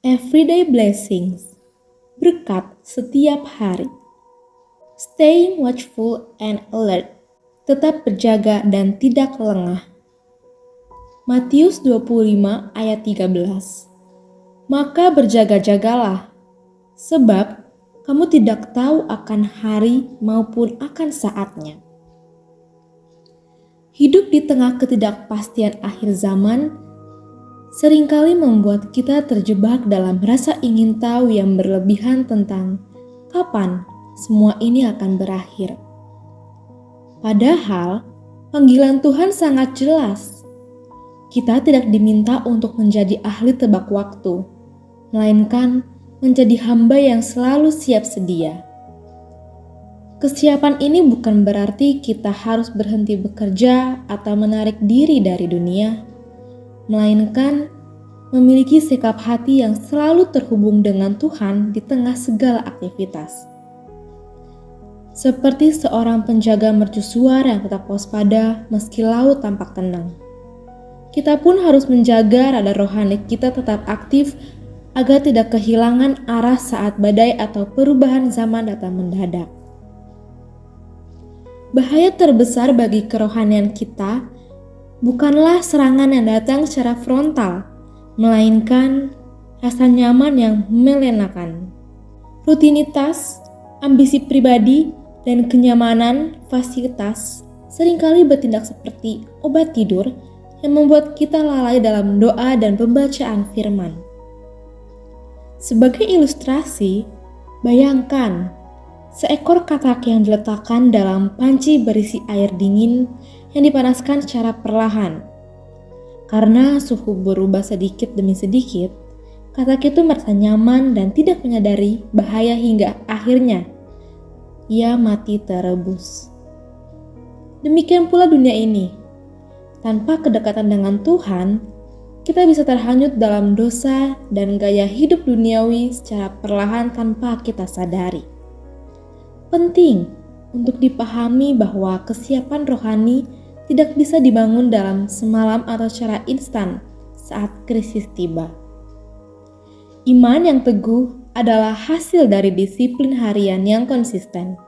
Everyday blessings, berkat setiap hari. Staying watchful and alert, tetap berjaga dan tidak lengah. Matius 25 ayat 13. Maka berjaga-jagalah, sebab kamu tidak tahu akan hari maupun akan saatnya. Hidup di tengah ketidakpastian akhir zaman seringkali membuat kita terjebak dalam rasa ingin tahu yang berlebihan tentang kapan semua ini akan berakhir. Padahal, panggilan Tuhan sangat jelas. Kita tidak diminta untuk menjadi ahli tebak waktu, melainkan menjadi hamba yang selalu siap sedia. Kesiapan ini bukan berarti kita harus berhenti bekerja atau menarik diri dari dunia, melainkan memiliki sikap hati yang selalu terhubung dengan Tuhan di tengah segala aktivitas. Seperti seorang penjaga mercusuar yang tetap waspada meski laut tampak tenang. Kita pun harus menjaga radar rohani kita tetap aktif agar tidak kehilangan arah saat badai atau perubahan zaman datang mendadak. Bahaya terbesar bagi kerohanian kita bukanlah serangan yang datang secara frontal, melainkan rasa nyaman yang melenakan. Rutinitas, ambisi pribadi, dan kenyamanan fasilitas seringkali bertindak seperti obat tidur yang membuat kita lalai dalam doa dan pembacaan firman. Sebagai ilustrasi, bayangkan seekor katak yang diletakkan dalam panci berisi air dingin yang dipanaskan secara perlahan. Karena suhu berubah sedikit demi sedikit, katak itu merasa nyaman dan tidak menyadari bahaya hingga akhirnya ia mati terebus. Demikian pula dunia ini. Tanpa kedekatan dengan Tuhan, kita bisa terhanyut dalam dosa dan gaya hidup duniawi secara perlahan tanpa kita sadari. Penting untuk dipahami bahwa kesiapan rohani tidak bisa dibangun dalam semalam atau secara instan saat krisis tiba. Iman yang teguh adalah hasil dari disiplin harian yang konsisten.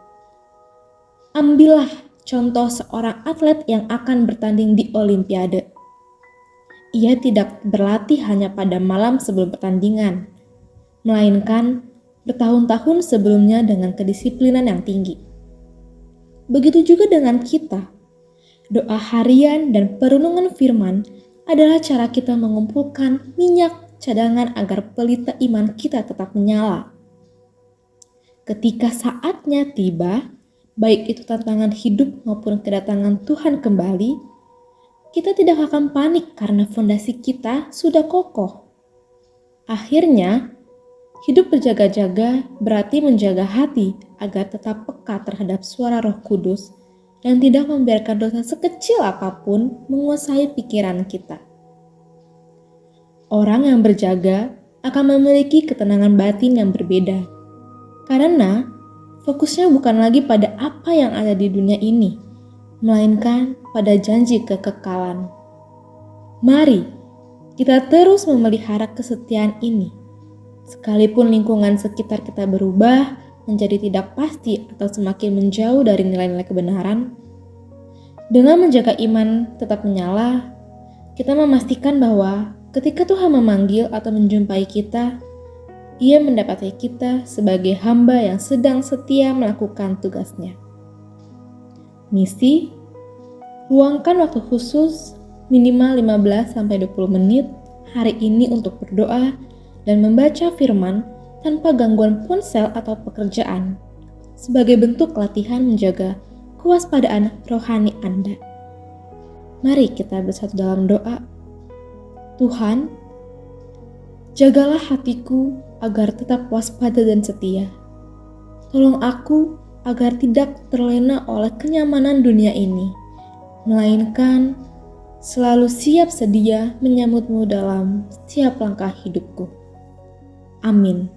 Ambillah contoh seorang atlet yang akan bertanding di Olimpiade. Ia tidak berlatih hanya pada malam sebelum pertandingan, melainkan bertahun-tahun sebelumnya dengan kedisiplinan yang tinggi. Begitu juga dengan kita. Doa harian dan perenungan firman adalah cara kita mengumpulkan minyak cadangan agar pelita iman kita tetap menyala. Ketika saatnya tiba, baik itu tantangan hidup maupun kedatangan Tuhan kembali, kita tidak akan panik karena fondasi kita sudah kokoh. Akhirnya, hidup berjaga-jaga berarti menjaga hati agar tetap peka terhadap suara Roh Kudus dan tidak membiarkan dosa sekecil apapun menguasai pikiran kita. Orang yang berjaga akan memiliki ketenangan batin yang berbeda, karena fokusnya bukan lagi pada apa yang ada di dunia ini, melainkan pada janji kekekalan. Mari kita terus memelihara kesetiaan ini. Sekalipun lingkungan sekitar kita berubah menjadi tidak pasti atau semakin menjauh dari nilai-nilai kebenaran, dengan menjaga iman tetap menyala, kita memastikan bahwa ketika Tuhan memanggil atau menjumpai kita, Ia mendapati kita sebagai hamba yang sedang setia melakukan tugasnya. Misi, luangkan waktu khusus minimal 15-20 menit hari ini untuk berdoa dan membaca firman tanpa gangguan ponsel atau pekerjaan, sebagai bentuk latihan menjaga kewaspadaan rohani Anda. Mari kita bersatu dalam doa. Tuhan, jagalah hatiku agar tetap waspada dan setia. Tolong aku agar tidak terlena oleh kenyamanan dunia ini, melainkan selalu siap sedia menyambut-Mu dalam setiap langkah hidupku. Amin.